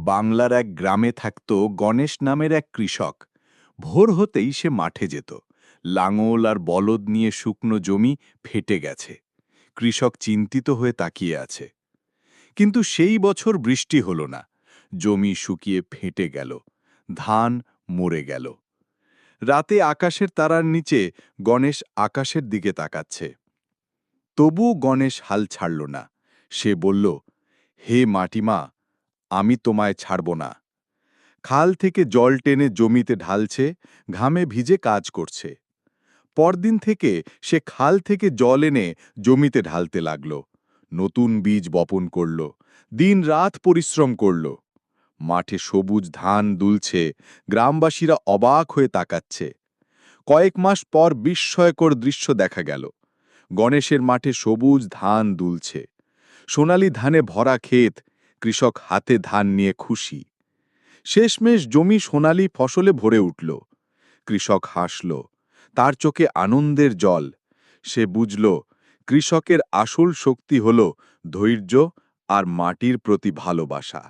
বাংলার এক গ্রামে থাকত গণেশ নামের এক কৃষক। ভোর হতেই সে মাঠে যেত। লাঙল আর বলদ নিয়ে শুকনো জমি ফেটে গেছে। কৃষক চিন্তিত হয়ে তাকিয়ে আছে। কিন্তু সেই বছর বৃষ্টি হলো না। জমি শুকিয়ে ফেটে গেল। ধান মরে গেল। রাতে আকাশের তারার নিচে গণেশ আকাশের দিকে তাকাচ্ছে। তবু গণেশ হাল ছাড়ল না। সে বলল, হে মাটিমা, আমি তোমায় ছাড়ব না। খাল থেকে জল টেনে জমিতে ঢালছে, ঘামে ভিজে কাজ করছে। পরদিন থেকে সে খাল থেকে জল এনে জমিতে ঢালতে লাগল। নতুন বীজ বপন করল, দিন রাত পরিশ্রম করল। মাঠে সবুজ ধান দুলছে, গ্রামবাসীরা অবাক হয়ে তাকাচ্ছে। কয়েক মাস পর বিস্ময়কর দৃশ্য দেখা গেল। গণেশের মাঠে সবুজ ধান দুলছে, সোনালি ধানে ভরা ক্ষেত, কৃষক হাতে ধান নিয়ে খুশি। শেষমেশ জমি সোনালি ফসলে ভরে উঠল। কৃষক হাসল, তার চোখে আনন্দের জল। সে বুঝল, কৃষকের আসল শক্তি হল ধৈর্য আর মাটির প্রতি ভালোবাসা।